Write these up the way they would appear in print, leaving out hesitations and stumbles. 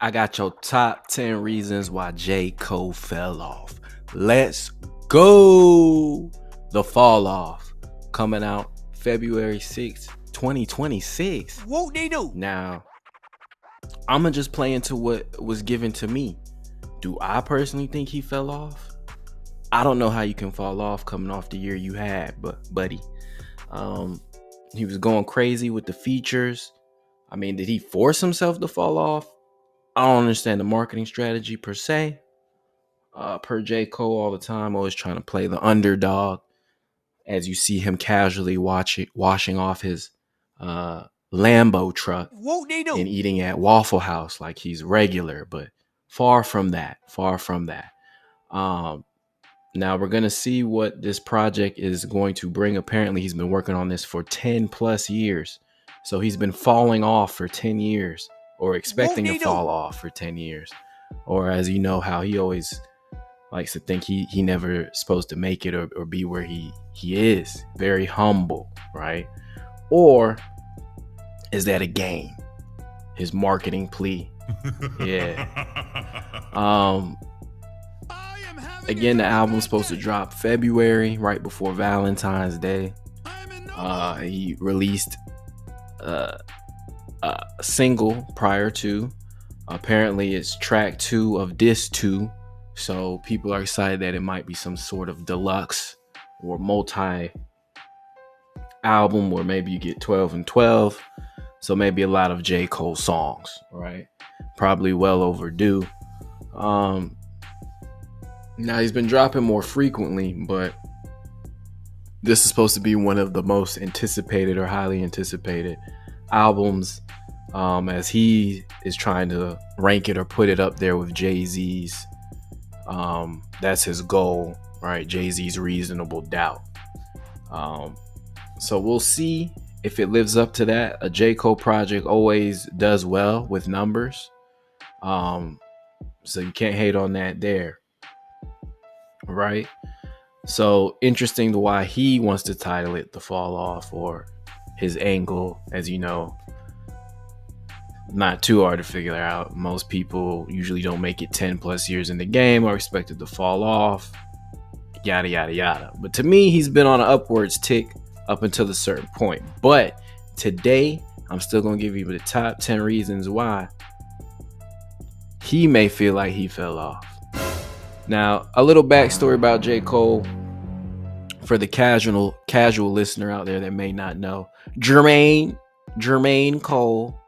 I got your top 10 reasons why J. Cole fell off. Let's go. The Fall Off, coming out February 6th, 2026. Whoop they do. Now, I'm going to just play into what was given to me. Do I personally think he fell off? I don't know how you can fall off coming off the year you had, but buddy, he was going crazy with the features. I mean, did he force himself to fall off? I don't understand the marketing strategy per se. Per J. Cole all the time, always trying to play the underdog. As you see him casually washing off his Lambo truck Whoop they do. and eating at Waffle House like he's regular, but far from that. Now we're going to see what this project is going to bring. Apparently, he's been working on this for 10 plus years. So he's been falling off for 10 years or expecting to fall off for 10 years. Or as you know, how he always likes to think he never supposed to make it or be where he is. Very humble, right? Or is that a game? His marketing plea. Yeah. Again, the album's supposed to drop February, right before Valentine's Day. He released a single prior to. Apparently, it's track 2 of Disc 2. So people are excited that it might be some sort of deluxe or multi album where maybe you get 12 and 12. So maybe a lot of J. Cole songs, right? Probably well overdue. Now he's been dropping more frequently, but this is supposed to be one of the most anticipated or highly anticipated albums, as he is trying to rank it or put it up there with Jay-Z's. That's his goal, right? Jay-Z's Reasonable Doubt. So we'll see if it lives up to that. A J. Cole project always does well with numbers. So you can't hate on that there. Right? So interesting to why he wants to title it The Fall Off, or his angle, as you know. Not too hard to figure out. Most people usually don't make it 10 plus years in the game or expected to fall off. Yada, yada, yada. But to me, he's been on an upwards tick up until a certain point. But today, I'm still going to give you the top 10 reasons why he may feel like he fell off. Now, a little backstory about J. Cole for the casual listener out there that may not know. Jermaine Cole,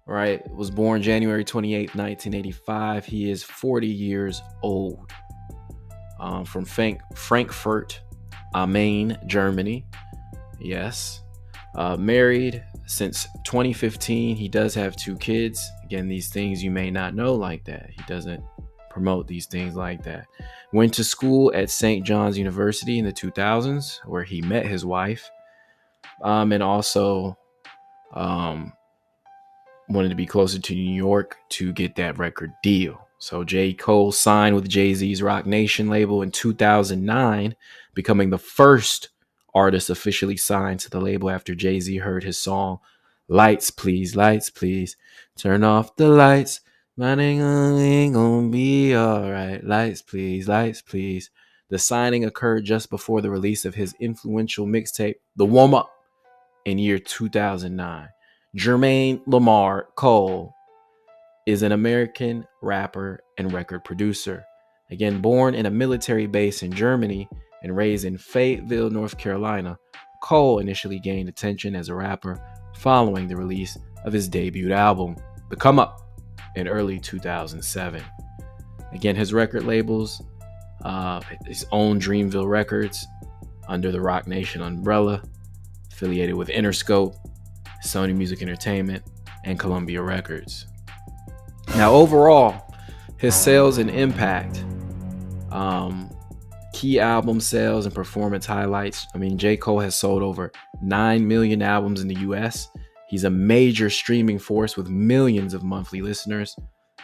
right, was born January 28th, 1985. He is 40 years old. From Frankfurt am Main, Germany. Yes. Married since 2015. He does have 2 kids. Again, these things you may not know like that. He doesn't promote these things like that. Went to school at St. John's University in the 2000s, where he met his wife, and also wanted to be closer to New York to get that record deal. So J. Cole signed with Jay-Z's Rock Nation label in 2009, becoming the first artist officially signed to the label after Jay-Z heard his song Lights Please, Turn Off the Lights, my nigga ain't gonna be alright. Lights please. The signing occurred just before the release of his influential mixtape, The Warm Up, in year 2009. Jermaine Lamar Cole is an American rapper and record producer. Again, born in a military base in Germany and raised in Fayetteville, North Carolina, Cole initially gained attention as a rapper following the release of his debut album, The Come Up, in early 2007. Again, his record labels, his own Dreamville Records under the Rock Nation umbrella, affiliated with Interscope, Sony Music Entertainment, and Columbia Records. Now, overall, his sales and impact, key album sales and performance highlights. I mean, J. Cole has sold over 9 million albums in the US. He's a major streaming force with millions of monthly listeners,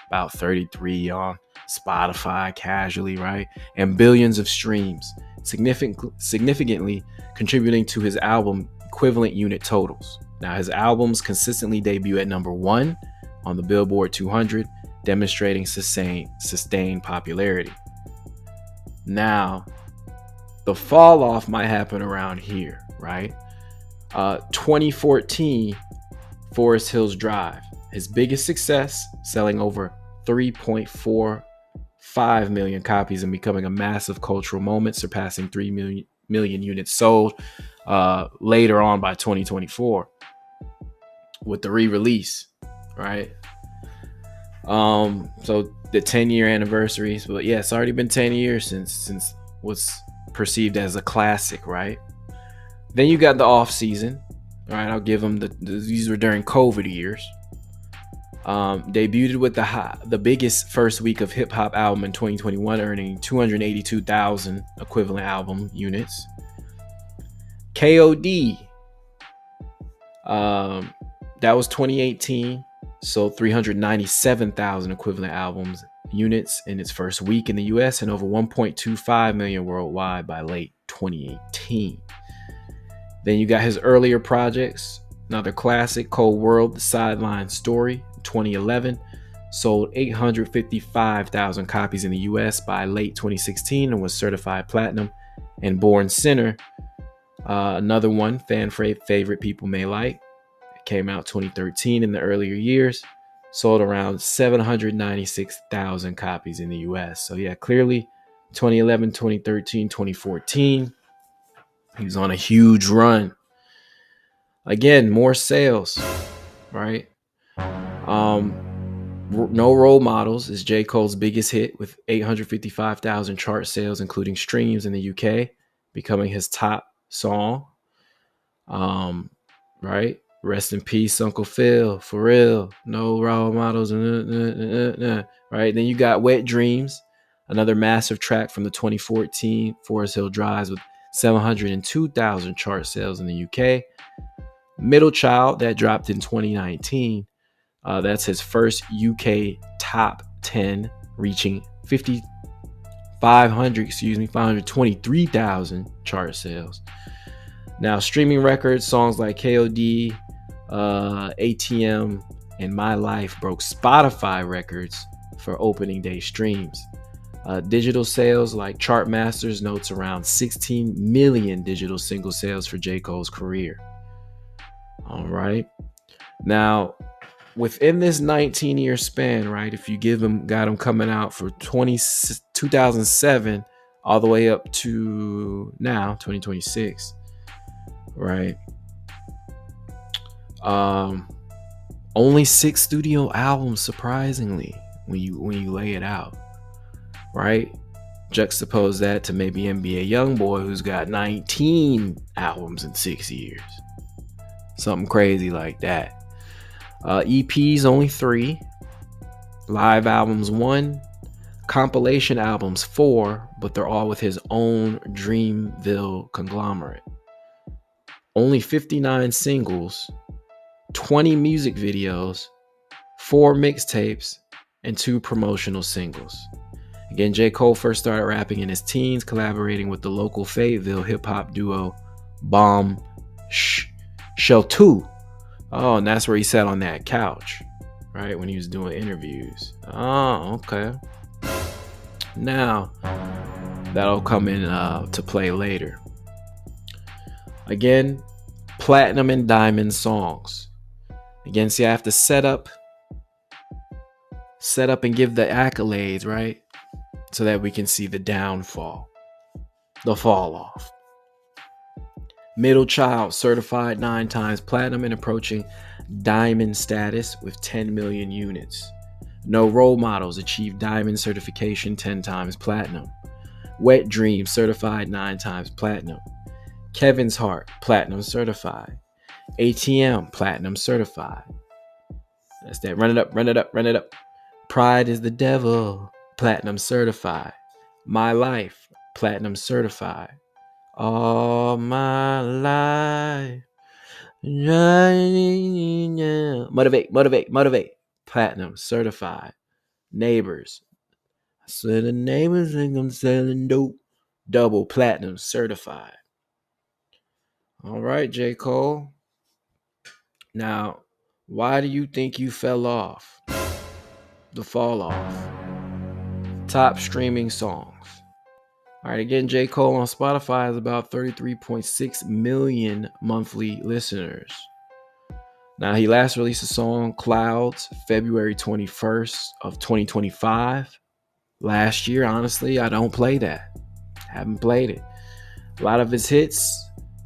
about 33 on Spotify casually, right? And billions of streams, significantly contributing to his album equivalent unit totals. Now, his albums consistently debut at number 1 on the Billboard 200 demonstrating sustained popularity. Now, the fall off might happen around here, right? 2014, Forest Hills Drive, his biggest success, selling over 3.45 million copies and becoming a massive cultural moment, surpassing 3 million units sold later on by 2024 with the re-release, right? So the 10-year anniversaries, but yeah, it's already been 10 years since what's perceived as a classic, right? Then you got the off season. All right, I'll give them these were during COVID years. Debuted with the biggest first week of hip hop album in 2021, earning 282,000 equivalent album units. KOD, that was 2018, sold 397,000 equivalent albums units in its first week in the US and over 1.25 million worldwide by late 2018. Then you got his earlier projects, another classic, Cold World, The Sideline Story, 2011, sold 855,000 copies in the US by late 2016 and was certified platinum. And Born Sinner, another one fan favorite people may like. It came out 2013 in the earlier years, sold around 796,000 copies in the US. So yeah, clearly 2011, 2013, 2014, he was on a huge run. Again, more sales, right? No Role Models is J. Cole's biggest hit with 855,000 chart sales, including streams in the UK, becoming his top song. Right? Rest in peace, Uncle Phil, for real. No Role Models. Right? Then you got Wet Dreams, another massive track from the 2014 Forest Hill Drives with 702,000 chart sales in the UK. Middle Child, that dropped in 2019. That's his first UK top 10, reaching 523,000 chart sales. Now, streaming records, songs like KOD, ATM, and My Life broke Spotify records for opening day streams. Digital sales, like Chartmasters notes around 16 million digital single sales for J. Cole's career. All right. Now, within this 19-year span, right, if you got him coming out for 2007 all the way up to now, 2026, right? Only 6 studio albums, surprisingly, when you lay it out, right? Juxtapose that to maybe NBA Youngboy, who's got 19 albums in 6 years. Something crazy like that. EPs only 3, live albums 1, compilation albums 4, but they're all with his own Dreamville conglomerate. Only 59 singles, 20 music videos, 4 mixtapes, and 2 promotional singles. Again, J. Cole first started rapping in his teens, collaborating with the local Fayetteville hip-hop duo Bomb Shell 2. Oh, and that's where he sat on that couch, right, when he was doing interviews. Oh, okay. Now, that'll come in to play later. Again, platinum and diamond songs. Again, see, I have to set up and give the accolades, right, so that we can see the downfall, the fall off. Middle Child, certified 9 times platinum and approaching diamond status with 10 million units. No Role Models achieved diamond certification 10 times platinum. Wet Dreams, certified 9 times platinum. Kevin's Heart, platinum certified. ATM, platinum certified. That's that. Run it up, run it up, run it up. Pride is the Devil, platinum certified. My Life, platinum certified. All my life. Motivate. Platinum certified. Neighbors. I said the neighbors think I'm selling dope. Double platinum certified. All right, J. Cole. Now, why do you think you fell off? The Fall Off. Top streaming songs. All right, again, J. Cole on Spotify has about 33.6 million monthly listeners. Now, he last released a song, Clouds, February 21st of 2025. Last year, honestly, I don't play that. Haven't played it. A lot of his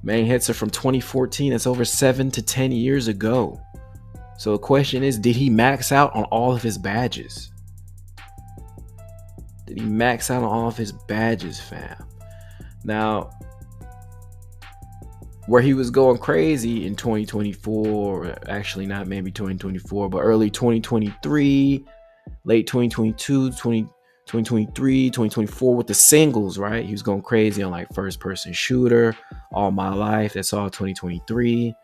main hits are from 2014. That's over 7 to 10 years ago. So the question is, did he max out on all of his badges? Did he max out on all of his badges, fam? Now, where he was going crazy in 2024, or actually not maybe 2024, but early 2023, late 2022, 2023, 2024 with the singles, right? He was going crazy on like First Person Shooter, All My Life. That's all 2023,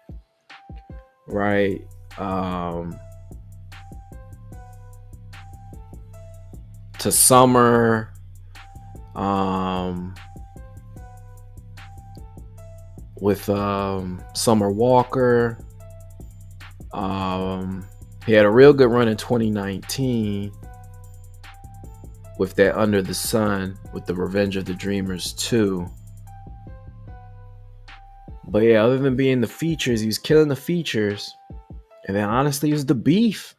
right? To Summer, with Summer Walker. He had a real good run in 2019 with that Under the Sun, with the Revenge of the Dreamers 2. But yeah, other than being the features, he was killing the features. And then honestly, it was the beef.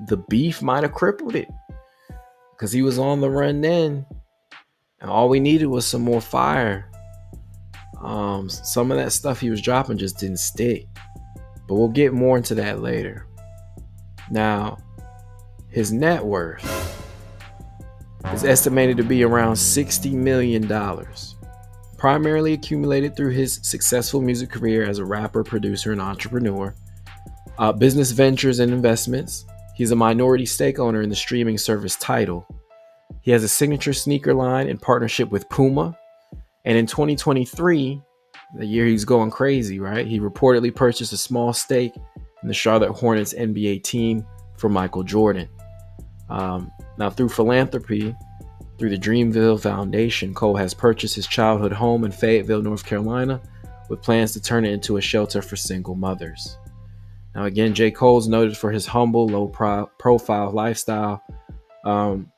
The beef might have crippled it, because he was on the run then, and all we needed was some more fire. Some of that stuff he was dropping just didn't stick, but we'll get more into that later. Now, his net worth is estimated to be around $60 million, primarily accumulated through his successful music career as a rapper, producer, and entrepreneur, business ventures and investments. He's a minority stake owner in the streaming service Tidal. He has a signature sneaker line in partnership with Puma. And in 2023, the year he's going crazy, right? He reportedly purchased a small stake in the Charlotte Hornets NBA team for Michael Jordan. Now, through philanthropy, through the Dreamville Foundation, Cole has purchased his childhood home in Fayetteville, North Carolina, with plans to turn it into a shelter for single mothers. Now, again, J. Cole's noted for his humble, low-profile lifestyle,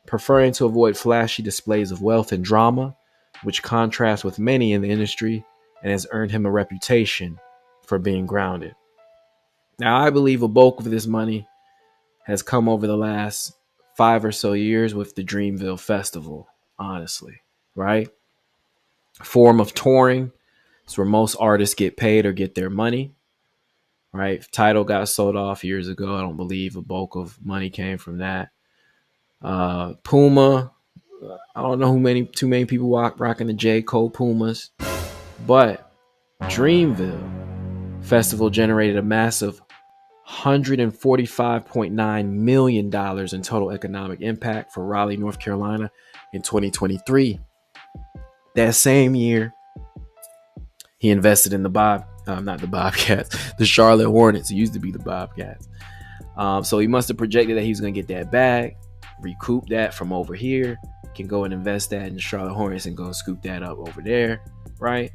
preferring to avoid flashy displays of wealth and drama, which contrasts with many in the industry and has earned him a reputation for being grounded. Now, I believe a bulk of this money has come over the last 5 or so years with the Dreamville Festival, honestly, right? A form of touring. It's where most artists get paid or get their money. Right, Tidal got sold off years ago. I don't believe a bulk of money came from that. Puma, I don't know too many people rocking the J. Cole Pumas, but Dreamville Festival generated a massive $145.9 million in total economic impact for Raleigh, North Carolina in 2023. That same year, he invested in the Charlotte Hornets. It used to be the Bobcats. So he must have projected that he was going to get that bag, recoup that from over here, can go and invest that in the Charlotte Hornets and go scoop that up over there, right?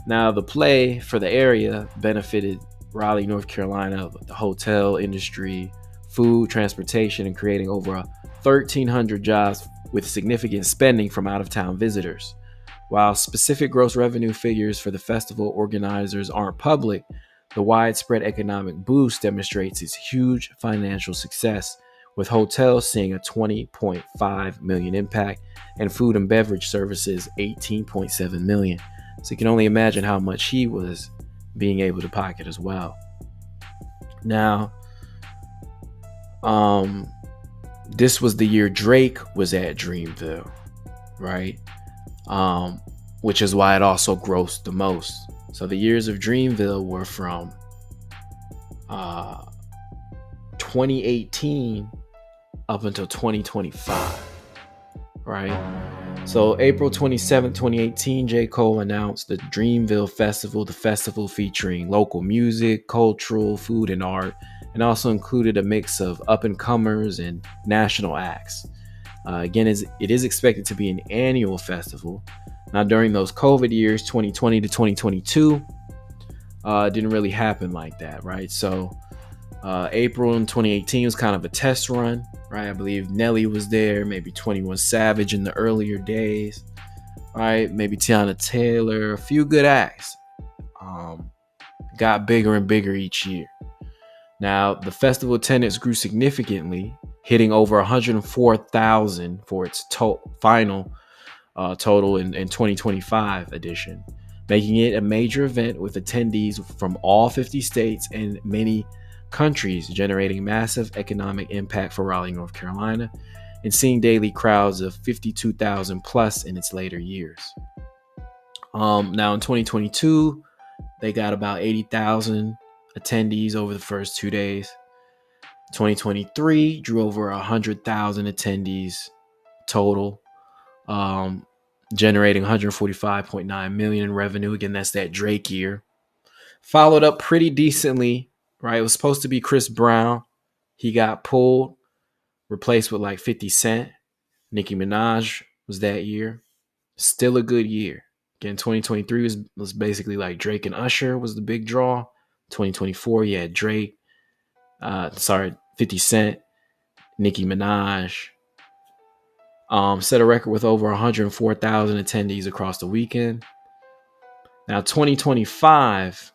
Now, the play for the area benefited Raleigh, North Carolina, the hotel industry, food, transportation, and creating over 1,300 jobs with significant spending from out-of-town visitors. While specific gross revenue figures for the festival organizers aren't public, the widespread economic boost demonstrates its huge financial success, with hotels seeing a $20.5 million impact and food and beverage services $18.7 million. So you can only imagine how much he was being able to pocket as well. Now, this was the year Drake was at Dreamville, right? Which is why it also grossed the most. So the years of Dreamville were from 2018 up until 2025, right? So April 27, 2018, J. Cole announced the Dreamville Festival, the festival featuring local music, cultural, food, and art, and also included a mix of up-and-comers and national acts. Again, it is expected to be an annual festival. Now, during those COVID years, 2020 to 2022, it didn't really happen like that, right? So April in 2018 was kind of a test run. right? I believe Nelly was there, maybe 21 Savage in the earlier days, right? Maybe Tiana Taylor, a few good acts. Got bigger and bigger each year. Now, the festival attendance grew significantly, hitting over 104,000 for its final total in 2025 edition, making it a major event with attendees from all 50 states and many countries, generating massive economic impact for Raleigh, North Carolina, and seeing daily crowds of 52,000 plus in its later years. Now in 2022, they got about 80,000 attendees over the first 2 days. 2023 drew over 100,000 attendees total, generating 145.9 million in revenue. Again, that's that Drake year. Followed up pretty decently, right? It was supposed to be Chris Brown. He got pulled, replaced with like 50 Cent. Nicki Minaj was that year. Still a good year. Again, 2023 was basically like Drake and Usher was the big draw. 2024, you had Drake, 50 Cent, Nicki Minaj. Set a record with over 104,000 attendees across the weekend. Now, 2025,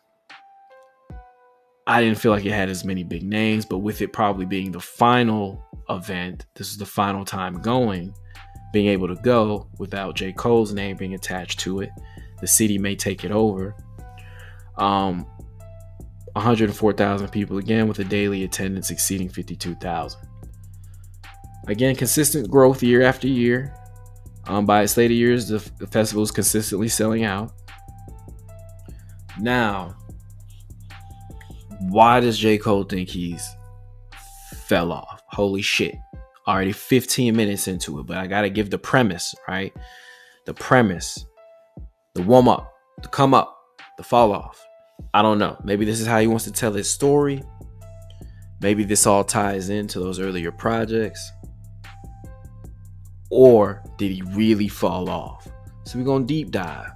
I didn't feel like it had as many big names, but with it probably being the final event, this is the final time going, being able to go without J. Cole's name being attached to it, the city may take it over. 104,000 people again, with a daily attendance exceeding 52,000. Again, consistent growth year after year. By its later years, the festival is consistently selling out. Now, why does J. Cole think he's fell off? Holy shit. Already 15 minutes into it, but I gotta give the premise, right? The premise, the warm up, the come up, the fall off. I don't know. Maybe this is how he wants to tell his story. Maybe this all ties into those earlier projects. Or did he really fall off? So we're gonna deep dive.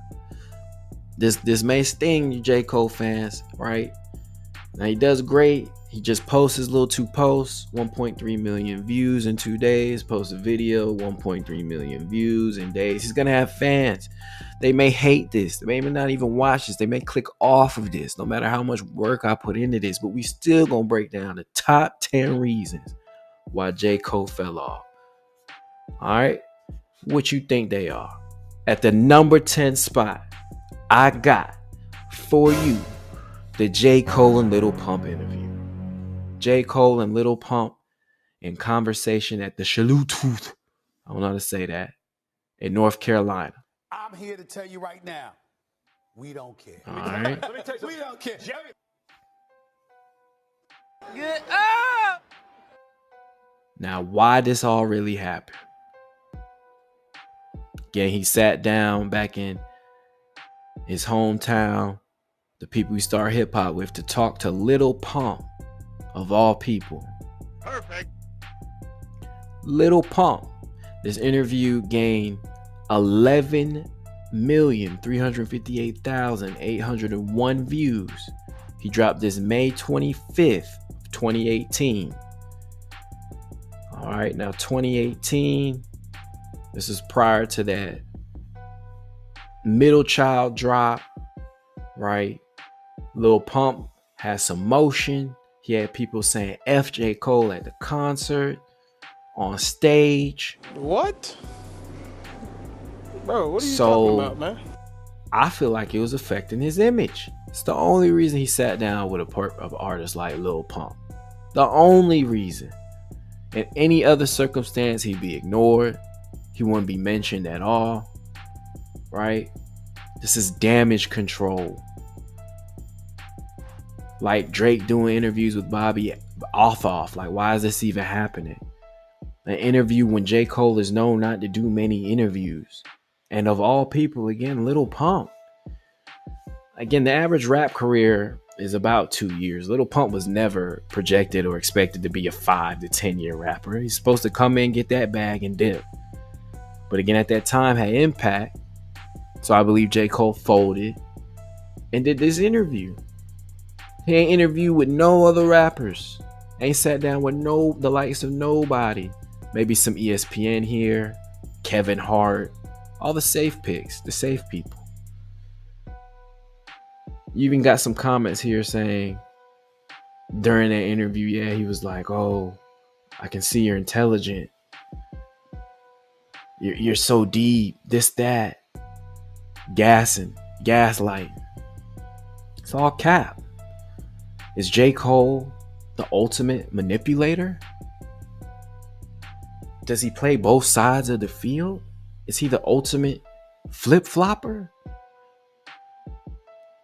This may sting you J. Cole fans, right? Now he does great. He just posts his little 2 posts, 1.3 million views in 2 days. Posts a video, 1.3 million views in days. He's gonna have fans. They may hate this. They may not even watch this. They may click off of this, no matter how much work I put into this. But we still gonna break down the top 10 reasons why J. Cole fell off. All right, what you think they are? At the number 10 spot, I got for you the J. Cole and Lil Pump interview. J. Cole and Lil Pump in conversation at the Chaluteau, I don't know how to say that, in North Carolina. I'm here to tell you right now, we don't care. All right. Let me tell you, we don't care. Get up! Now, why this all really happened? Again, he sat down back in his hometown, the people he started hip hop with, to talk to Lil Pump, of all people. Perfect. Lil Pump. This interview gained 11,358,801 views. He dropped this May 25th, 2018. All right, now 2018. This is prior to that Middle Child drop, right? Lil Pump has some motion. He had people saying F J. Cole at the concert, on stage. What? Bro, what are you talking about, man? I feel like it was affecting his image. It's the only reason he sat down with an artist like Lil Pump. The only reason. In any other circumstance, he'd be ignored. He wouldn't be mentioned at all. Right? This is damage control. Like Drake doing interviews with Bobby off. Like, why is this even happening? An interview when J. Cole is known not to do many interviews. And of all people, again, Lil Pump. Again, the average rap career is about 2 years. Lil Pump was never projected or expected to be a 5 to 10 year rapper. He's supposed to come in, get that bag, and dip. But again, at that time, had impact. So I believe J. Cole folded and did this interview. He ain't interviewed with no other rappers Ain't sat down with the likes of nobody. Maybe some ESPN here, Kevin Hart, all the safe picks, the safe people. You even got some comments here saying during that interview, yeah, he was like, "Oh, I can see you're intelligent. You're so deep. This, that, gaslighting. It's all cap." Is J. Cole the ultimate manipulator? Does he play both sides of the field? Is he the ultimate flip-flopper?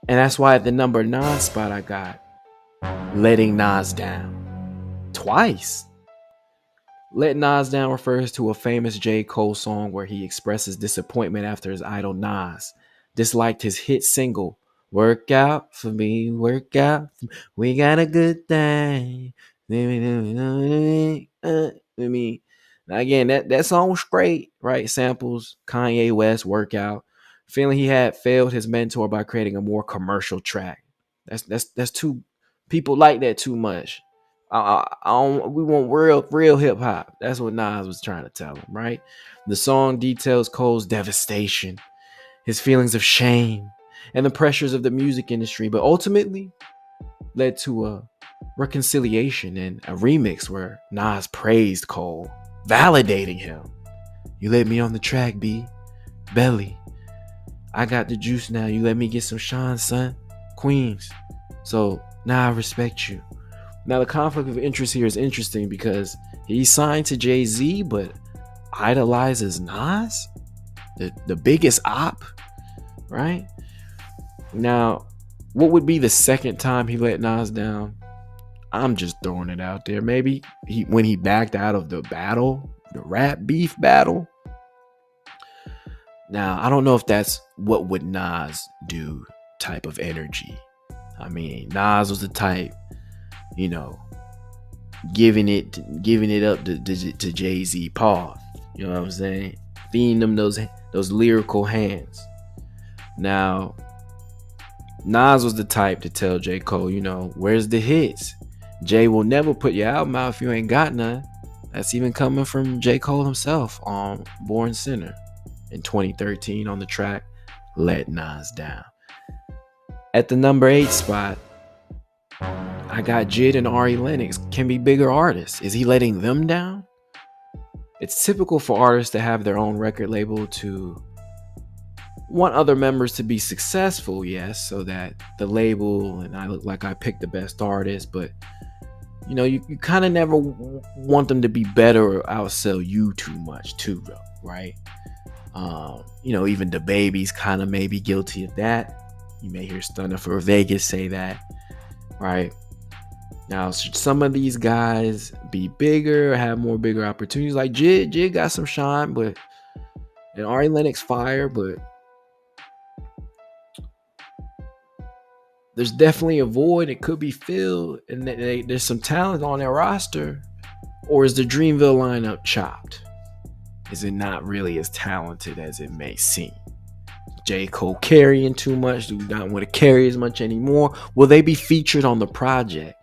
And that's why at the number 9 spot I got letting Nas down. Twice. Let Nas Down refers to a famous J. Cole song where he expresses disappointment after his idol Nas disliked his hit single, Work Out For Me, Work Out, We Got a Good Thing. I mean, now again, that song was great, right? Samples, Kanye West, Workout. Feeling he had failed his mentor by creating a more commercial track. That's too, people like that too much. We want real hip hop. That's what Nas was trying to tell him, right? The song details Cole's devastation, his feelings of shame, and the pressures of the music industry, but ultimately led to a reconciliation and a remix where Nas praised Cole, validating him. You let me on the track, B. Belly. I got the juice now. You let me get some shine, son. Queens. So now I respect you. Now the conflict of interest here is interesting because he's signed to Jay-Z, but idolizes Nas, the biggest op, right? Now, what would be the second time he let Nas down? I'm just throwing it out there. Maybe when he backed out of the battle, the rap beef battle. Now, I don't know if that's what would Nas do type of energy. I mean, Nas was the type, you know, giving it up to Jay-Z. Pause. You know what I'm saying? Feeding them those lyrical hands. Now, Nas was the type to tell J. Cole, you know, where's the hits? Jay will never put your album out if you ain't got none. That's even coming from J. Cole himself on Born Sinner in 2013 on the track Let Nas Down. At the number 8 spot, I got Jid and Ari Lennox. Can be bigger artists. Is he letting them down? It's typical for artists to have their own record label to want other members to be successful, yes, so that the label and I look like I picked the best artist, but you know, you kind of never want them to be better or outsell you too much too, though, right? You know, even the babies kind of may be guilty of that. You may hear Stunner for Vegas say that, right? Now, should some of these guys be bigger, have more bigger opportunities? Like Jid got some shine, but and Ari Lennox fire, but there's definitely a void. It could be filled, and there's some talent on their roster. Or is the Dreamville lineup chopped? Is it not really as talented as it may seem? J. Cole carrying too much? Do we not want to carry as much anymore? Will they be featured on the project?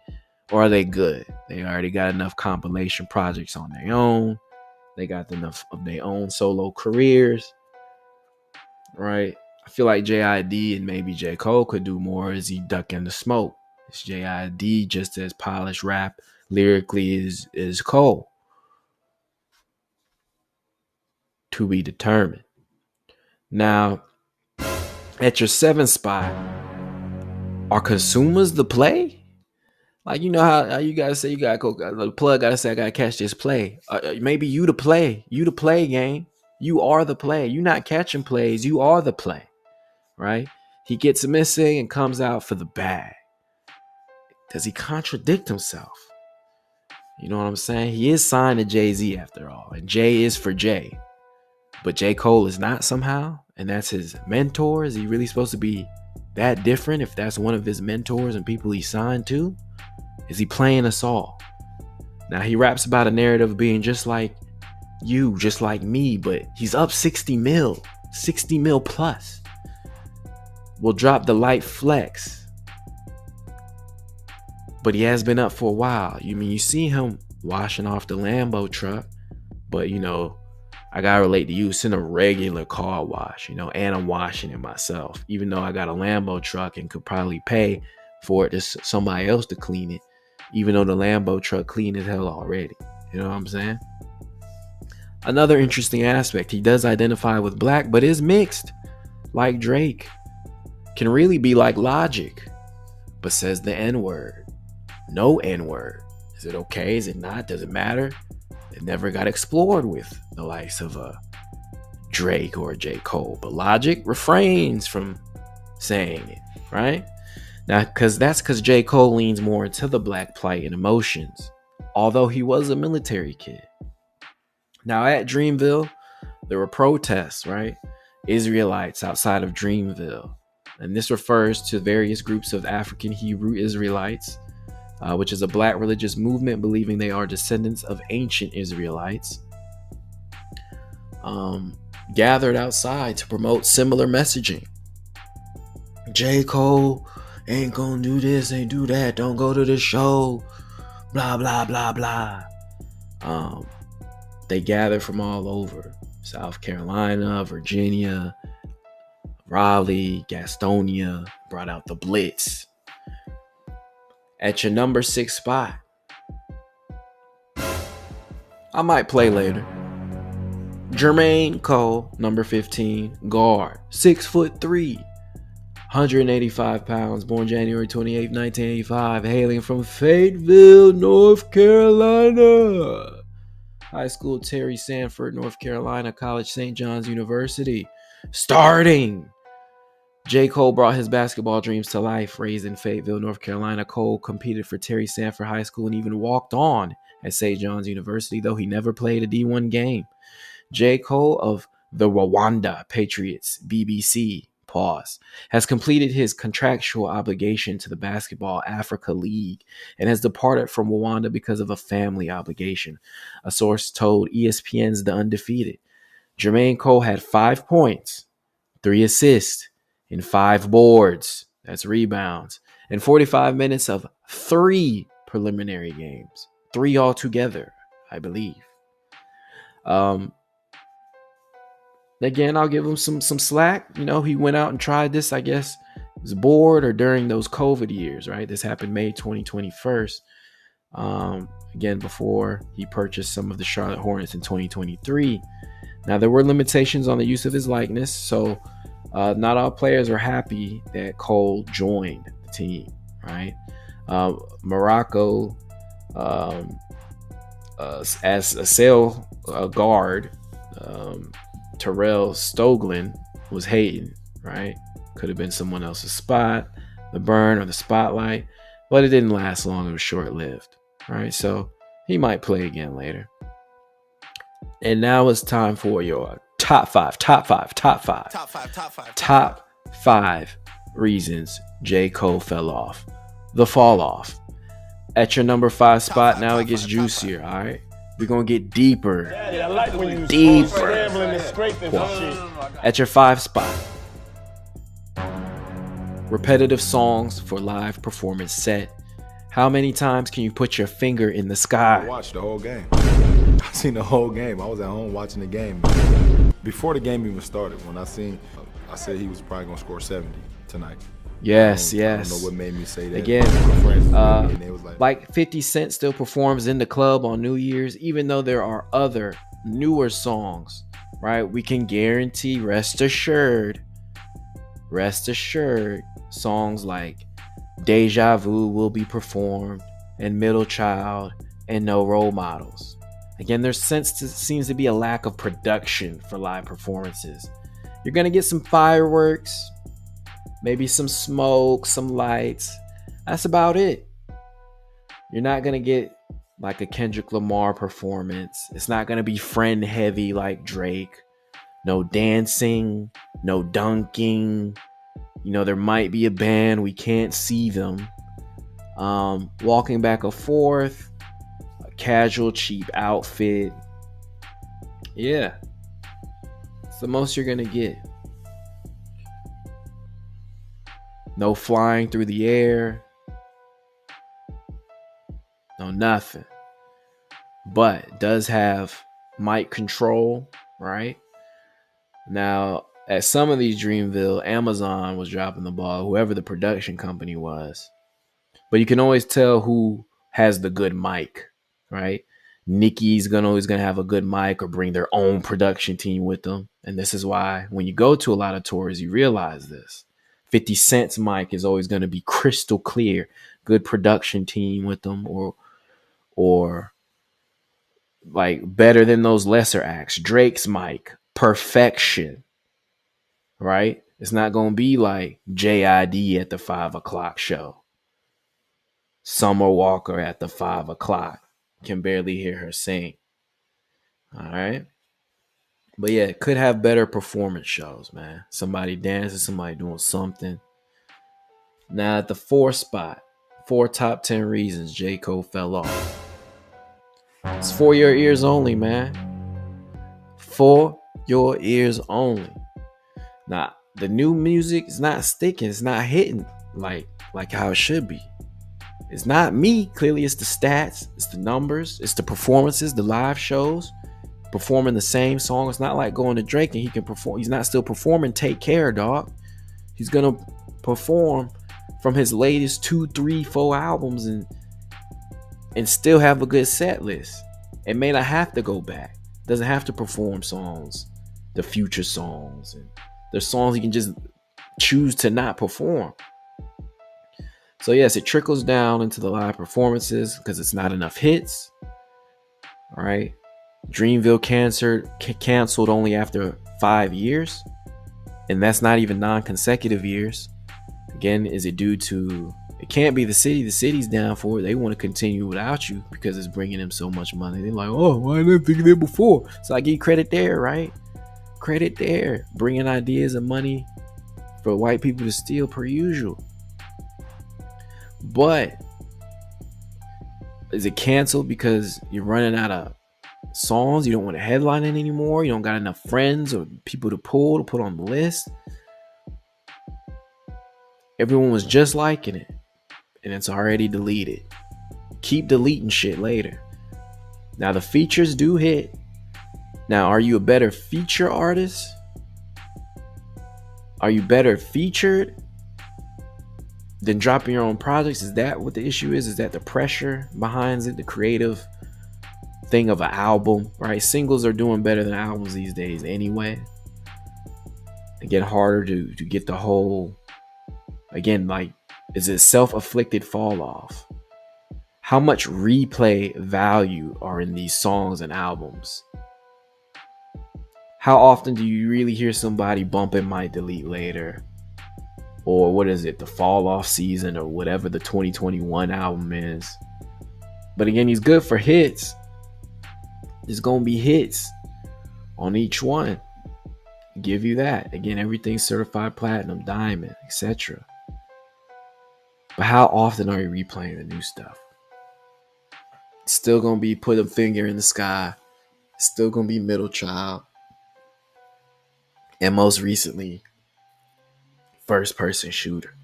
Or are they good? They already got enough compilation projects on their own. They got enough of their own solo careers, right? I feel like JID and maybe J. Cole could do more as he ducking the smoke. Is JID just as polished rap lyrically as Cole? To be determined. Now, at your 7th spot, are consumers the play? Like, you know how you guys say you gotta go, the plug gotta say I gotta catch this play. Maybe you the play. You the play, gang. You are the play. You not catching plays. You are the play. Right? He gets missing and comes out for the bag. Does he contradict himself? You know what I'm saying? He is signed to Jay-Z after all. And Jay is for Jay. But J. Cole is not somehow. And that's his mentor. Is he really supposed to be that different if that's one of his mentors and people he signed to? Is he playing us all? Now he raps about a narrative of being just like you, just like me, but he's up 60 mil plus. We'll drop the light flex. but he has been up for a while. You see him washing off the Lambo truck, but I gotta relate to you. It's in a regular car wash, and I'm washing it myself, even though I got a Lambo truck and could probably pay for it to somebody else to clean it, even though the Lambo truck clean as hell already. You know what I'm saying? Another interesting aspect, he does identify with black, but is mixed, like Drake. Can really be like Logic, but says the N-word. No N-word. Is it okay? Is it not? Does it matter? It never got explored with the likes of Drake or J. Cole. But Logic refrains from saying it, right? Now, because J. Cole leans more into the black plight and emotions, although he was a military kid. Now, at Dreamville, there were protests, right? Israelites outside of Dreamville. And this refers to various groups of African Hebrew Israelites, which is a black religious movement believing they are descendants of ancient Israelites, gathered outside to promote similar messaging. J. Cole ain't gonna do this, ain't do that, don't go to the show, blah, blah, blah, blah. They gathered from all over, South Carolina, Virginia, Raleigh, Gastonia, brought out the Blitz. At your number 6 spot, I might play later. Jermaine Cole, number 15, guard, 6'3", 185 pounds, born January 28, 1985, hailing from Fayetteville, North Carolina. High school, Terry Sanford, North Carolina. College, St. John's University. Starting. J. Cole brought his basketball dreams to life. Raised in Fayetteville, North Carolina, Cole competed for Terry Sanford High School and even walked on at St. John's University, though he never played a D1 game. J. Cole of the Rwanda Patriots, BBC, has completed his contractual obligation to the Basketball Africa League and has departed from Rwanda because of a family obligation, a source told ESPN's The Undefeated. Jermaine Cole had 5 points, 3 assists, and 5 boards, that's rebounds, and 45 minutes of 3 preliminary games. 3 altogether, I believe. Again, I'll give him some slack. He went out and tried this, I guess, he was bored or during those COVID years, right? This happened May 2021. Again, before he purchased some of the Charlotte Hornets in 2023. Now, there were limitations on the use of his likeness, so not all players are happy that Cole joined the team, right? Morocco, as a sale guard, Terrell Stoglin was hating, right? Could have been someone else's spot, the burn or the spotlight, but it didn't last long. It was short-lived, right? So he might play again later. And now it's time for your top five reasons J. Cole fell off. The fall off. At your number 5 spot, now it gets juicier, all right? We're going to get deeper. Daddy, I like when you deeper. and scraping for shit. At your 5 spot, repetitive songs for live performance set. How many times can you put your finger in the sky? I watched the whole game. I seen the whole game. I was at home watching the game. Before the game even started, when I said he was probably going to score 70 tonight. Yes. I don't know what made me say that. Again, and they was like 50 Cent still performs in the club on New Year's, even though there are other newer songs, right? We can guarantee, rest assured, songs like Deja Vu will be performed, and Middle Child, and No Role Models. Again, there seems to be a lack of production for live performances. You're going to get some fireworks, maybe some smoke, some lights. That's about it. You're not going to get like a Kendrick Lamar performance. It's not going to be friend heavy like Drake. No dancing, no dunking. There might be a band. We can't see them. Walking back and forth. A casual, cheap outfit. Yeah. It's the most you're going to get. No flying through the air. know, nothing. But does have mic control, right? Now, at some of these Dreamville, Amazon was dropping the ball, whoever the production company was. But you can always tell who has the good mic, right? Nicki's always gonna have a good mic or bring their own production team with them. And this is why when you go to a lot of tours, you realize this. 50 Cent's mic is always going to be crystal clear, good production team with them, or like better than those lesser acts. Drake's mic, perfection, right? It's not going to be like JID at the 5 o'clock show. Summer Walker at the 5 o'clock. Can barely hear her sing. All right. But yeah, it could have better performance shows, man. Somebody dancing, somebody doing something. Now at the 4th spot, 4 top 10 reasons J. Cole fell off. It's for your ears only, man. For your ears only. Now, the new music is not sticking. It's not hitting like how it should be. It's not me. Clearly, it's the stats. It's the numbers. It's the performances, the live shows. Performing the same song. It's not like going to Drake and he can perform. He's not still performing Take Care, dog. He's going to perform from his latest 2, 3, 4 albums and still have a good set list. It may not have to go back. Doesn't have to perform songs, the future songs. And there's songs he can just choose to not perform. So yes, it trickles down into the live performances because it's not enough hits. All right. Dreamville canceled only after 5 years. And that's not even non-consecutive years. Again, is it due to, it can't be the city. The city's down for it. They want to continue without you because it's bringing them so much money. They're like, oh, why didn't I think of that before? So I give you credit there, right? Credit there. Bringing ideas and money for white people to steal per usual. But is it canceled because you're running out of songs? You don't want to headline it anymore? You don't got enough friends or people to put on the list? Everyone was just liking it, and it's already deleted. Keep deleting shit later. Now, the features do hit. Now, are you a better feature artist? Are you better featured than dropping your own projects? Is that what the issue is? Is that the pressure behind it, the creative thing of an album, right? Singles are doing better than albums these days anyway. It get harder to get the whole, again, like, is it self-afflicted fall off? How much replay value are in these songs and albums? How often do you really hear somebody bumping might delete later? Or what is it, the fall off season or whatever the 2021 album is? But again, he's good for hits. There's going to be hits on each one. Give you that. Again, everything's certified platinum, diamond, etc. But how often are you replaying the new stuff? It's still going to be Put a Finger in the Sky. It's still going to be Middle Child. And most recently, First Person Shooter.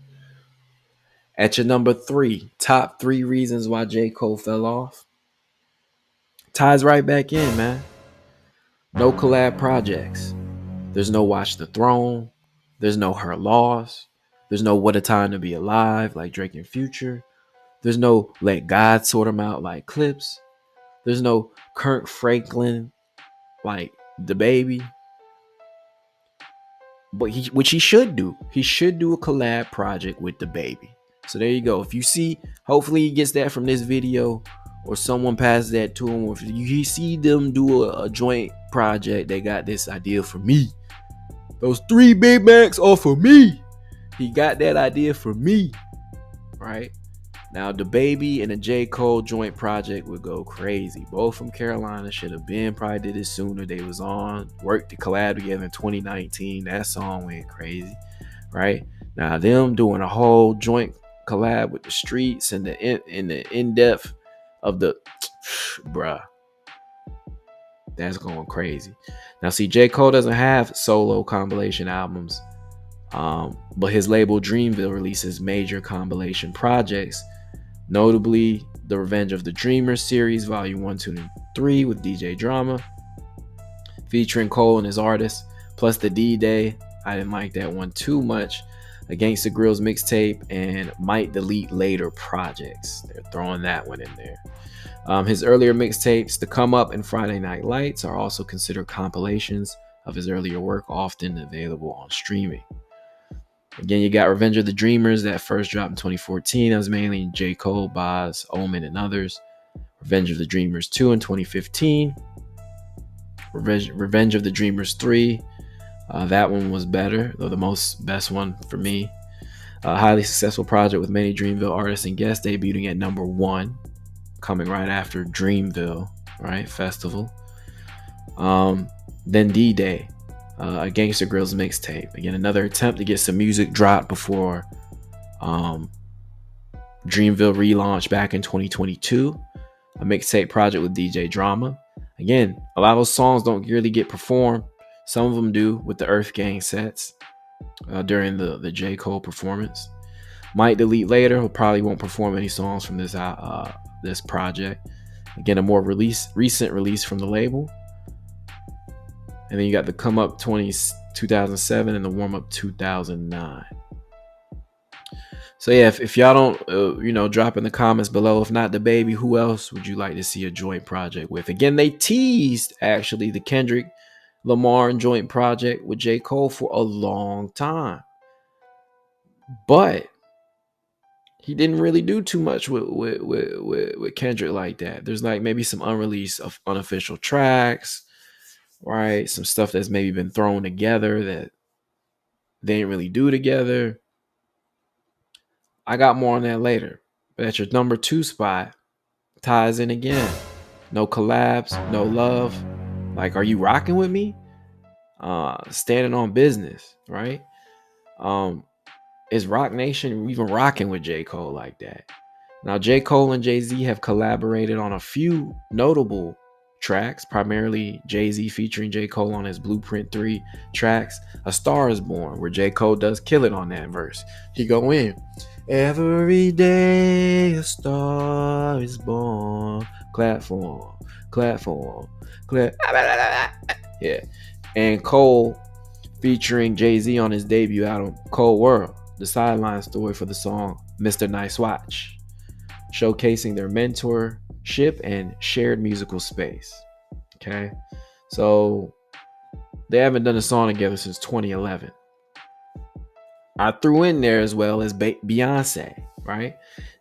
At your number 3, top 3 reasons why J. Cole fell off. Ties right back in, man. No collab projects. There's no Watch the Throne. There's no Her Loss. There's no What a Time to Be Alive like Drake and Future. There's no Let God Sort 'Em Out like Clips. There's no Kirk Franklin like The Baby. But which he should do. He should do a collab project with The Baby. So there you go. If you see, hopefully he gets that from this video, or someone passes that to him, or if you see them do a joint project, they got this idea for me. Those 3 Big Macs are for me. He got that idea for me, right? Now, The Baby and the J. Cole joint project would go crazy. Both from Carolina, should have been, probably did it sooner. They was on, worked to collab together in 2019. That song went crazy, right? Now, them doing a whole joint collab with the streets and the in-depth of the, bruh, that's going crazy. Now, see, J. Cole doesn't have solo compilation albums, but his label Dreamville releases major compilation projects Notably, the Revenge of the Dreamers series, Volume 1, 2, and 3 with DJ Drama, featuring Cole and his artists, plus the D-Day. I didn't like that one too much. Against the Grills mixtape and Might Delete Later projects. They're throwing that one in there. His earlier mixtapes, The Come Up and Friday Night Lights, are also considered compilations of his earlier work, often available on streaming. Again, you got Revenge of the Dreamers that first dropped in 2014. That was mainly J. Cole, Boz, Omen, and others. Revenge of the Dreamers 2 in 2015. Revenge of the Dreamers 3. That one was better, though the best one for me. A highly successful project with many Dreamville artists and guests, debuting at number 1, coming right after Dreamville, right? Festival. Then D-Day, a Gangsta Grills mixtape. Again, another attempt to get some music dropped before Dreamville relaunch back in 2022. A mixtape project with DJ Drama. Again, a lot of those songs don't really get performed. Some of them do with the Earth Gang sets during the J. Cole performance. Might Delete Later, who probably won't perform any songs from this project. Again, a more recent release from the label. And then you got the Come Up 2007 and the Warm Up 2009. So yeah, if y'all don't, drop in the comments below. If not the baby, who else would you like to see a joint project with? Again, they teased actually the Kendrick Lamar joint project with J. Cole for a long time, but he didn't really do too much with Kendrick like that. There's like maybe some unreleased of unofficial tracks, right? Some stuff that's maybe been thrown together that they didn't really do together. I got more on that later. But at your number 2 spot, ties in again. No collabs, no love. Like, are you rocking with me? Standing on business, right? Is Rock Nation even rocking with J. Cole like that? Now, J. Cole and Jay-Z have collaborated on a few notable tracks, primarily Jay-Z featuring J. Cole on his Blueprint 3 tracks. A Star Is Born, where J. Cole does kill it on that verse. He go in. Every day a star is born. Clap for him. Clap for him. Clap. Yeah. And Cole featuring Jay-Z on his debut album, Cold World, the sideline story for the song Mr. Nice Watch, showcasing their mentorship and shared musical space. Okay. So they haven't done a song together since 2011. I threw in there as well as Beyonce, right?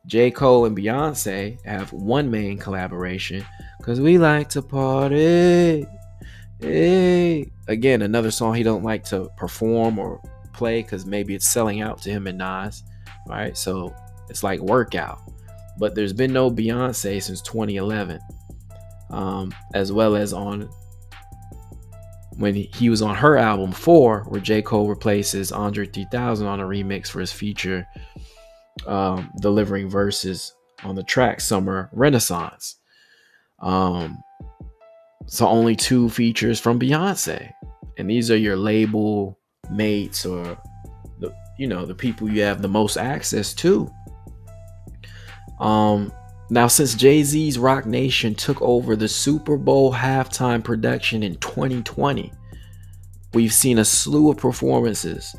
J. Cole and Beyonce have one main collaboration, Cause We Like to Party. Hey. Again, another song he don't like to perform or play because maybe it's selling out to him and Nas, right? So it's like workout. But there's been no Beyonce since 2011, as well as on when he was on her album 4, where J. Cole replaces Andre 3000 on a remix for his feature, delivering verses on the track Summer Renaissance. So only 2 features from Beyonce, and these are your label mates or the people you have the most access to. Now, since Jay-Z's Rock Nation took over the Super Bowl halftime production in 2020, we've seen a slew of performances,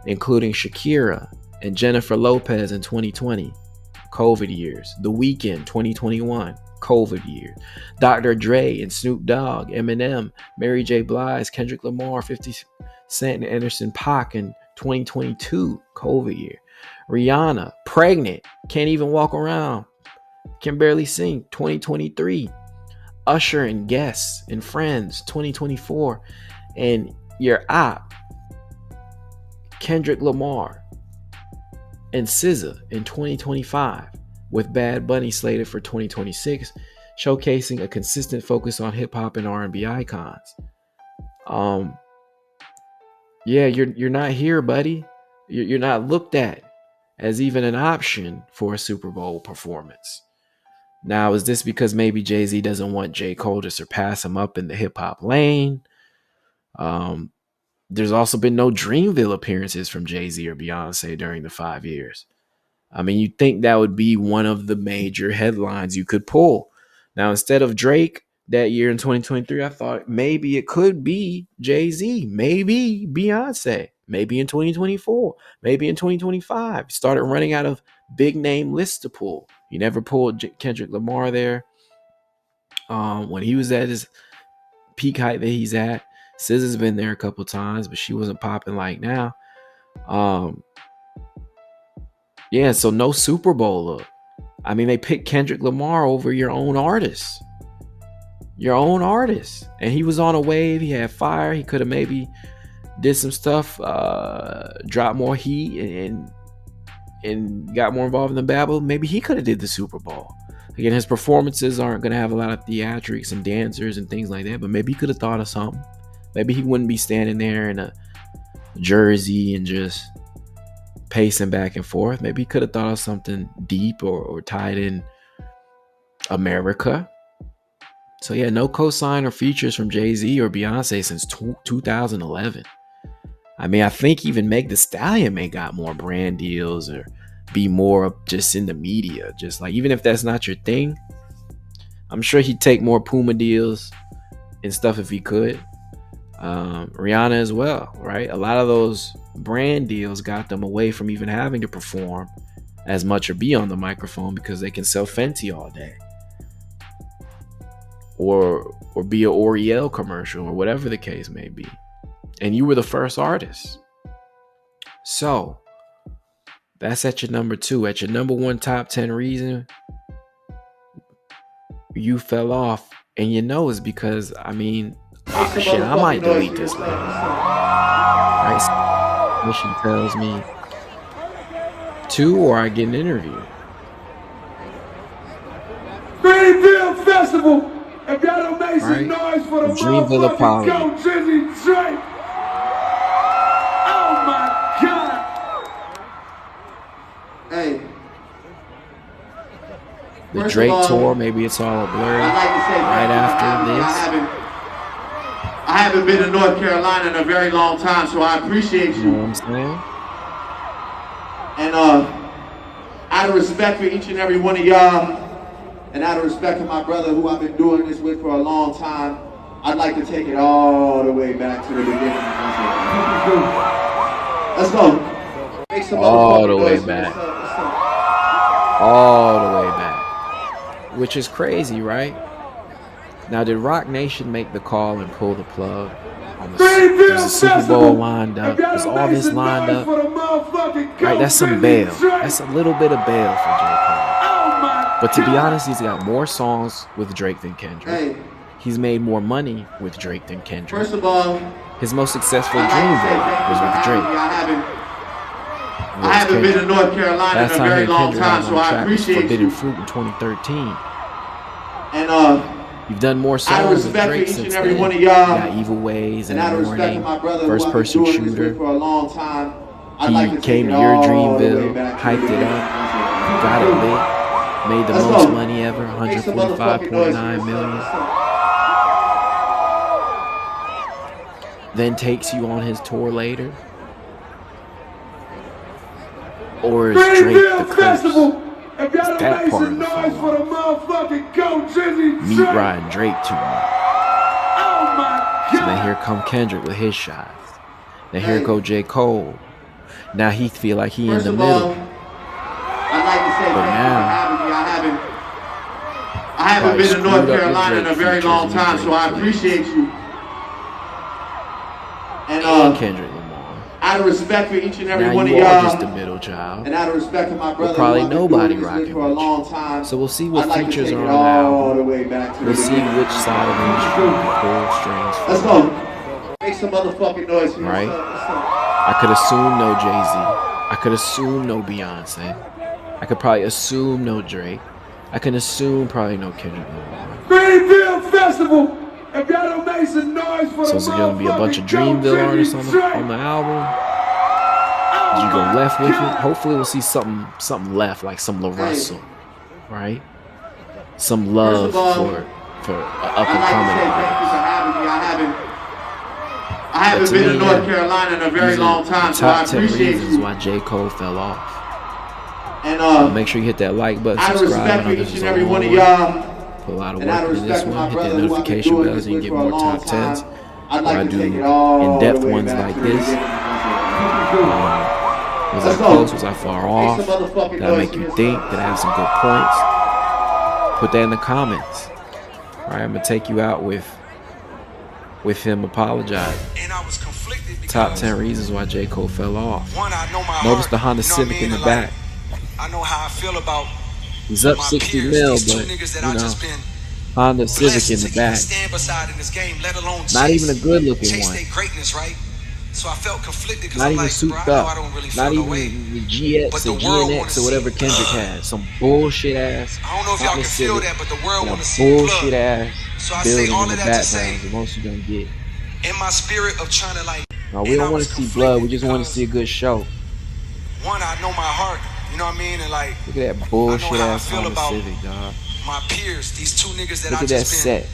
including Shakira and Jennifer Lopez in 2020, COVID years. The Weeknd, 2021, COVID year. Dr. Dre and Snoop Dogg, Eminem, Mary J. Blige, Kendrick Lamar, 50 Cent, and Anderson .Paak in 2022, COVID year. Rihanna, pregnant, can't even walk around, can barely sing, 2023. Usher and Guests and Friends, 2024. And your op, Kendrick Lamar and SZA in 2025, with Bad Bunny slated for 2026, showcasing a consistent focus on hip-hop and R&B icons. Yeah, you're not here, buddy. You're not looked at as even an option for a Super Bowl performance. Now, is this because maybe Jay-Z doesn't want J. Cole to surpass him up in the hip-hop lane? There's also been no Dreamville appearances from Jay-Z or Beyonce during the 5 years. I mean, you'd think that would be one of the major headlines you could pull. Now, instead of Drake that year in 2023, I thought maybe it could be Jay-Z, maybe Beyonce, maybe in 2024, maybe in 2025. Started running out of big name lists to pull. You never pulled Kendrick Lamar there. When he was at his peak height that he's at, SZA's been there a couple times, but she wasn't popping like now. Yeah, so no Super Bowl look. I mean, they picked Kendrick Lamar over your own artist. Your own artist. And he was on a wave. He had fire. He could have maybe did some stuff, dropped more heat and got more involved in the battle. Maybe he could have did the Super Bowl. Again, his performances aren't going to have a lot of theatrics and dancers and things like that, but maybe he could have thought of something. Maybe he wouldn't be standing there in a jersey and just pacing back and forth. Maybe he could have thought of something deep or tied in America. So yeah, no cosign or features from Jay-Z or Beyonce since 2011. I mean, I think even Meg Thee Stallion may got more brand deals or be more just in the media. Just like, even if that's not your thing, I'm sure he'd take more Puma deals and stuff if he could. Rihanna as well, right? A lot of those brand deals got them away from even having to perform as much or be on the microphone because they can sell Fenty all day. Or be a L'Oreal commercial or whatever the case may be. And you were the first artist. So that's at your number 2. At your number 1 top 10 reason you fell off. And you know it's because, I mean, shit, I might delete this later. Right? Mission tells me 2 or I get an interview. Greenville Festival. If y'all don't make some Right? noise for the Dreamville motherfucking apology. GOAT, Drizzy Drake. Oh my God. Hey. The First Drake of all, tour, maybe it's all a blur I'd like to say right after this. I haven't been to North Carolina in a very long time, so I appreciate You know you. what I'm saying? And out of respect for each and every one of y'all, and out of respect for my brother who I've been doing this with for a long time, I'd like to take it all the way back to the beginning. Let's go. Make some All the motherfucking way noise. back. What's up? All the way back. Which is crazy, right? Now, did Rock Nation make the call and pull the plug on the Super Bowl lined up? Was all this lined up? Right, that's some bail. That's a little bit of bail for J. Cole. But to be honest, he's got more songs with Drake than Kendrick. Hey, He's made more money with Drake than Kendrick. first of all, His most successful I'd like to say Dreamville thank was you for with having Drake. me. I haven't been to North Carolina Last in a time very he long Kendrick time, out so on I track was appreciate Forbidden you. Fruit in 2013. And You've done more out of songs with respect for Drake each since and every then. one of You y'all, got Evil Ways and and out of respect Morning, for my brother First who I've been Person doing this with Shooter. for a long time, I'd like He to came take to it your all the way Dreamville, back to hyped the it beginning. up, got it lit, made the Let's most go. money ever, Make some motherfucking noise. 145.9 million. Then takes you on his tour later. Or is Drake the curse? If y'all It's that don't make part some of the noise for the motherfucking GOAT, Drizzy Meat Drake. riding Drake too much. Oh my So God. then here come Kendrick with his shots. Then here Hey. go J. Cole. Now he feel like he First in of the middle. all, I'd like to say But thank you now, for having me. I haven't probably been to North screwed up the Carolina in a Drake very features long and time, Drake so I plays. appreciate you. And And Kendrick Lamar. out of respect for each and every Now one of you are just a y'all, middle child. and out of respect for my brother probably who I've been nobody doing this rocking with for a with you. long time, So we'll see what I'd like features to take are it on the all album. the way back to We'll the see beginning. which side of the industry we pull strings Let's from. go. Make some motherfucking noise here. Right? What's up? I could assume no Jay-Z. I could assume no Beyonce. I could probably assume no Drake. I can assume probably no Kendrick Lamar. Greenville Festival. If y'all don't make some noise for So the is it gonna be a bunch of motherfucking GOAT, Dreamville artists on Drizzy the Drake. album? Oh Did you go my left with it? God. Hopefully we'll see something left, like some La Hey. Russell, right? Some First love of all, for up I'd and like to coming say thank you for artists. having me. I But haven't to been me, to North yeah, Carolina in a very these are long the time, so I top 10 appreciate reasons you. why J. Cole fell off. And Make sure you hit that like button, out of subscribe. respect I for know this each is and a every long one of one. y'all, Put a lot of and out work of into this respect for one. my Hit brother that who I've been notification doing bell this so you with can for get a more long top time, 10s. I'd Where I like to do take it all in-depth the way ones back like to the this. beginning. Was I Let's close? go. Was I far Make off? some motherfucking Did I noise make for you yourself. think? Did I have some good points? Put that in the comments. All right, I'm gonna take you out with him apologizing. And I was conflicted because Top 10 reasons why J. Cole fell off. one, I know my Notice heart, the Honda you know what I Civic mean? in the And, back. I know how I feel about He's up my 60 peers, mil, these two but niggas that you I know, just been Honda Civic blessed in to the even back. stand beside in this game, let alone Not even a good looking chase one. their greatness, right? So I felt conflicted because Not I'm even like, bro, souped I know up. I don't really feel Not no even way. the GX But or the world wanna GNX or whatever see Kendrick blood. had. Some bullshit ass I don't know if y'all Honda can feel Civic that, but the world and a want to see bullshit blood. ass So I say building all in the of that to say, background is the most you're gonna get. in my spirit of trying to like, No, we and don't I want was to see blood. We conflicted just want to because see a good show. one, I know my heart, you know what I mean? And like, Look at that I know bullshit how I ass feel Honda about Civic, dog. my peers, these two niggas that Look I at that just been set.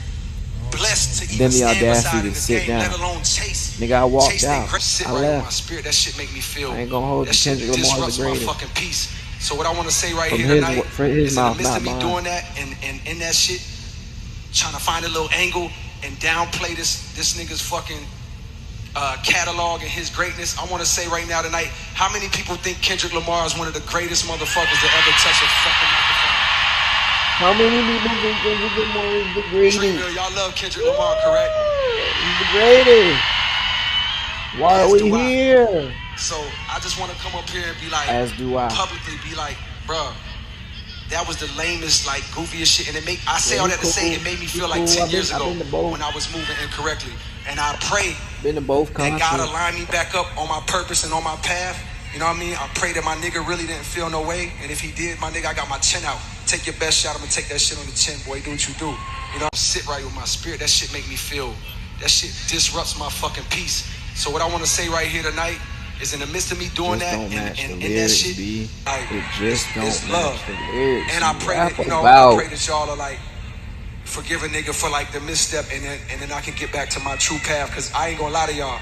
blessed to Then even the stand audacity beside to in this sit game, let down. alone chase. Nigga, I walked Chase they out. great sit I right with my left. spirit. That shit make me feel. I ain't gonna hold that you. shit Kendrick Lamar's the disrupts my greatest. fucking peace. So what I want to say right From here his tonight from his is in the mouth, midst not of me mine. doing that and in that shit, trying to find a little angle and downplay this nigga's fucking catalog and his greatness. I want to say right now tonight, how many people think Kendrick Lamar is one of the greatest motherfuckers to ever touch a fucking microphone? How many people think Kendrick Lamar is the greatest? Dreamville, y'all love Kendrick Lamar, correct? He's the greatest. Why are As we do I. here? So I just want to come up here and be like, As do I. publicly be like, bruh, that was the lamest, like goofiest shit. And I say all that to say it made me feel like 10 years ago when I was moving incorrectly. And I pray Been to both that God concerts. aligned me back up on my purpose and on my path. You know what I mean? I pray that my nigga really didn't feel no way. And if he did, my nigga, I got my chin out. Take your best shot. I'm gonna take that shit on the chin, boy. Do what you do. You know, sit right with my spirit. That shit make me feel. That shit disrupts my fucking peace. So what I want to say right here tonight is in the midst of me doing Just that don't match and the that lyrics, shit, B. like, It just don't it's match love. the lyrics. And I pray that, you know, I pray that y'all are like, forgive a nigga for like the misstep and then I can get back to my true path. Cause I ain't gonna lie to y'all.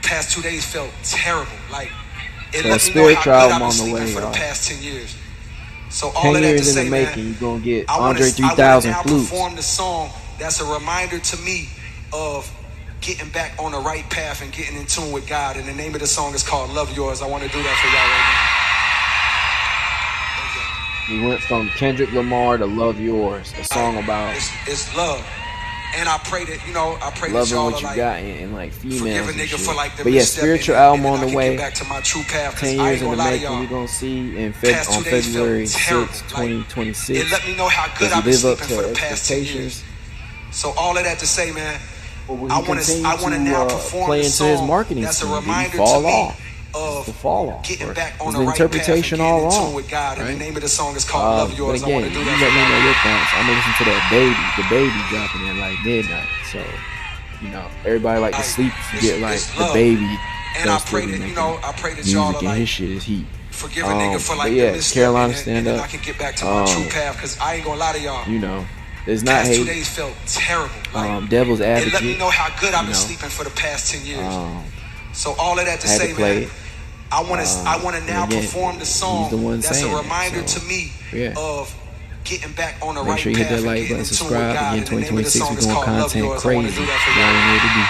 Past 2 days felt terrible. Like, it So let me know how good I've been on the sleeping way, for the y'all. past 10 years. So all 10 of that to years in say, the man, making, you're gonna get I Andre want to 3000 now flutes. perform the song that's a reminder to me of getting back on the right path and getting in tune with God. And the name of the song is called Love Yours. I want to do that for y'all right now. We went from Kendrick Lamar to Love Yours, a song about It's love. And I pray that, you know, I pray that loving y'all what are you like, got and like females forgive a and nigga shit. for like the But yeah, misstep spiritual and album then on I the can way. get back to my true path. 10 I years ain't in the gonna lie to making. y'all. We're gonna see in Past 2 on days felt February terrible. 6th, Like, 2026. it let me know how good Does I've he been live up sleeping to for the past 10 years. expectations? So all of that to say, man, Or will I he want continue to now to perform play the into his song marketing that's a scheme? Did he reminder fall to me off? of The fall off. getting Or back on is the the right path and interpretation getting all in tune wrong? with God. And Right? the name of the song is called Love But Yours. I again, want to do you that let for me know y'all. your thoughts. I'm gonna listen to the baby dropping at like midnight. So, you know, everybody like to sleep, forget like it's the love. baby. And I Still pray be that, making I pray that y'all music are and like, his shit is heat. forgive a nigga for like But yeah, the misstep Carolina and stand then up. I can get back to my true path. Cause I ain't gonna lie to y'all. You know, it's not Past 2 hate. days felt terrible. Like, Devil's it Advocate. let me know how good I've been you know, sleeping for the past 10 years. So all of that to had say, to play man, it. I want to now again, perform the he's song the one that's a saying it, reminder so, to me yeah. of getting back on the Make right sure you hit path that and like getting button, in tune with subscribe. God. Again, And the name of the 2026, song we're is going called Love content Yours. I want to crazy. do that for You y'all. already know what to do.